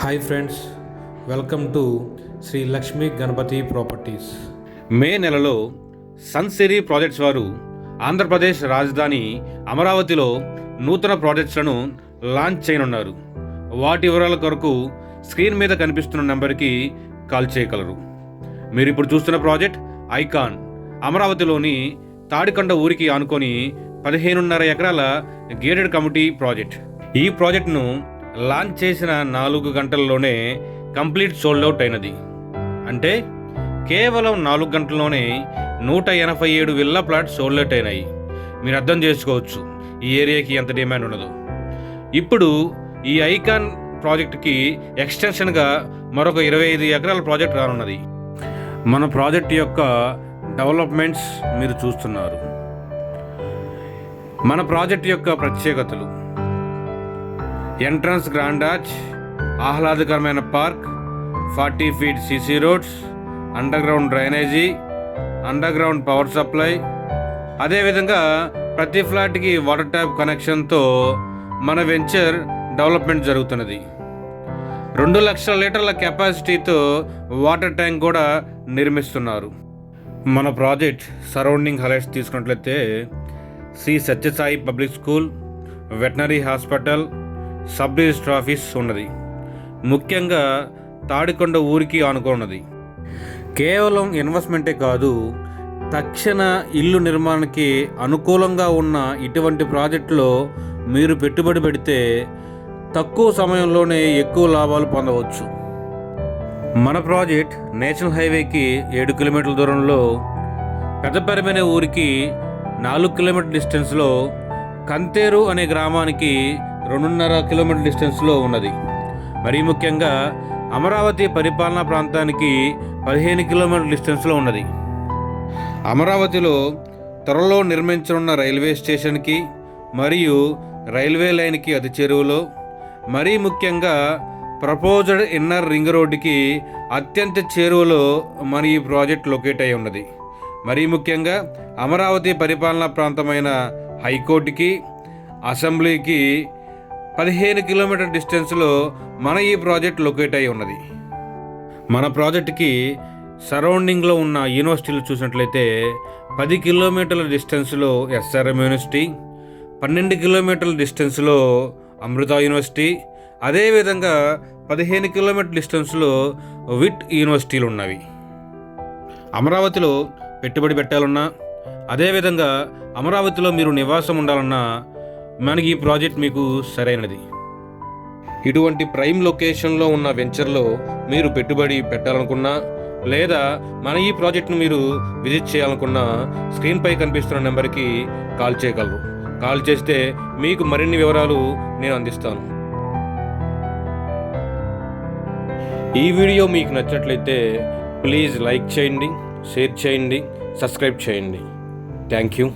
Hi friends, welcome to Shri Lakshmi Ganapathi properties. May నెలలో Sansiri projects వారు ఆంధ్రప్రదేశ్ రాజధాని అమరావతిలో నూతన ప్రాజెక్ట్స్లను లాంచ్ చేయనున్నారు. వాటి వివరాల కొరకు స్క్రీన్ మీద కనిపిస్తున్న నెంబర్కి కాల్ చేయగలరు. మీరు ఇప్పుడు చూస్తున్న ప్రాజెక్ట్ ఐకాన్ అమరావతిలోని తాడికొండ ఊరికి ఆనుకొని 15.5 ఎకరాల గేటెడ్ కమ్యూనిటీ ప్రాజెక్ట్. ఈ ప్రాజెక్టును లాంచ్ చేసిన 4 గంటల్లోనే కంప్లీట్ సోల్డ్ అవుట్ అయినది. అంటే కేవలం 4 గంటల్లోనే 187 విల్లా ప్లాట్ సోల్డ్ అవుట్ అయినాయి. మీరు అర్థం చేసుకోవచ్చు ఈ ఏరియాకి ఎంత డిమాండ్ ఉన్నదో. ఇప్పుడు ఈ ఐకాన్ ప్రాజెక్ట్కి ఎక్స్టెన్షన్గా మరొక 25 ఎకరాల ప్రాజెక్ట్ రానున్నది. మన ప్రాజెక్ట్ యొక్క డెవలప్మెంట్స్ మీరు చూస్తున్నారు. మన ప్రాజెక్ట్ యొక్క ప్రత్యేకతలు: ఎంట్రన్స్ గ్రాండ్ ఆర్చ్, ఆహ్లాదకరమైన park, 40 feet CC roads, under ground drainage, under ground power supply, అదేవిధంగా ప్రతి ఫ్లాట్కి వాటర్ ట్యాప్ కనెక్షన్తో మన వెంచర్ డెవలప్మెంట్ జరుగుతున్నది. 2 లక్షల లీటర్ల కెపాసిటీతో వాటర్ ట్యాంక్ కూడా నిర్మిస్తున్నారు. మన ప్రాజెక్ట్ సరౌండింగ్ హైలైట్స్ తీసుకున్నట్లయితే Shri Satyasai public school, veterinary hospital, sub register office ఉన్నది. ముఖ్యంగా తాడికొండ ఊరికి ఆనుకున్నది. కేవలం ఇన్వెస్ట్మెంటే కాదు, తక్షణ ఇల్లు నిర్మాణానికి అనుకూలంగా ఉన్న ఇటువంటి ప్రాజెక్టులో మీరు పెట్టుబడి పెడితే తక్కువ సమయంలోనే ఎక్కువ లాభాలు పొందవచ్చు. మన ప్రాజెక్ట్ నేషనల్ హైవేకి 7 కిలోమీటర్ల దూరంలో, పెద్దపరిమనే ఊరికి 4 కిలోమీటర్ల డిస్టెన్స్లో, కంతేరు అనే గ్రామానికి 2.5 కిలోమీటర్ల డిస్టెన్స్లో ఉన్నది. మరీ ముఖ్యంగా అమరావతి పరిపాలనా ప్రాంతానికి 15 కిలోమీటర్ల డిస్టెన్స్లో ఉన్నది. అమరావతిలో త్వరలో నిర్మించనున్న రైల్వే స్టేషన్కి మరియు రైల్వే లైన్కి అతి చేరువలో, మరీ ముఖ్యంగా ప్రపోజ్డ్ ఇన్నర్ రింగ్ రోడ్డుకి అత్యంత చేరువలో మన ఈ ప్రాజెక్ట్ లొకేట్ అయి ఉన్నది. మరీ ముఖ్యంగా అమరావతి పరిపాలనా ప్రాంతమైన హైకోర్టుకి, అసెంబ్లీకి 15 కిలోమీటర్ డిస్టెన్స్లో మన ఈ ప్రాజెక్ట్ లొకేట్ అయి ఉన్నది. మన ప్రాజెక్టుకి సరౌండింగ్లో ఉన్న యూనివర్సిటీలు చూసినట్లయితే 10 కిలోమీటర్ల డిస్టెన్స్లో ఎస్ఆర్ఎం యూనివర్సిటీ, 12 కిలోమీటర్ల డిస్టెన్స్లో అమృత యూనివర్సిటీ, అదేవిధంగా 15 కిలోమీటర్ల డిస్టెన్స్లో విట్ యూనివర్సిటీలు ఉన్నవి. అమరావతిలో పెట్టుబడి పెట్టాలన్నా, అదేవిధంగా అమరావతిలో మీరు నివాసం ఉండాలన్నా మనకి ఈ ప్రాజెక్ట్ మీకు సరైనది. ఇటువంటి ప్రైమ్ లొకేషన్లో ఉన్న వెంచర్లో మీరు పెట్టుబడి పెట్టాలనుకున్నా, లేదా మన ఈ ప్రాజెక్ట్ను మీరు విజిట్ చేయాలనుకున్నా స్క్రీన్పై కనిపిస్తున్న నెంబర్కి కాల్ చేయగలరు. కాల్ చేస్తే మీకు మరిన్ని వివరాలు నేను అందిస్తాను. ఈ వీడియో మీకు నచ్చినట్లయితే ప్లీజ్ లైక్ చేయండి, షేర్ చేయండి, సబ్స్క్రైబ్ చేయండి. Thank you.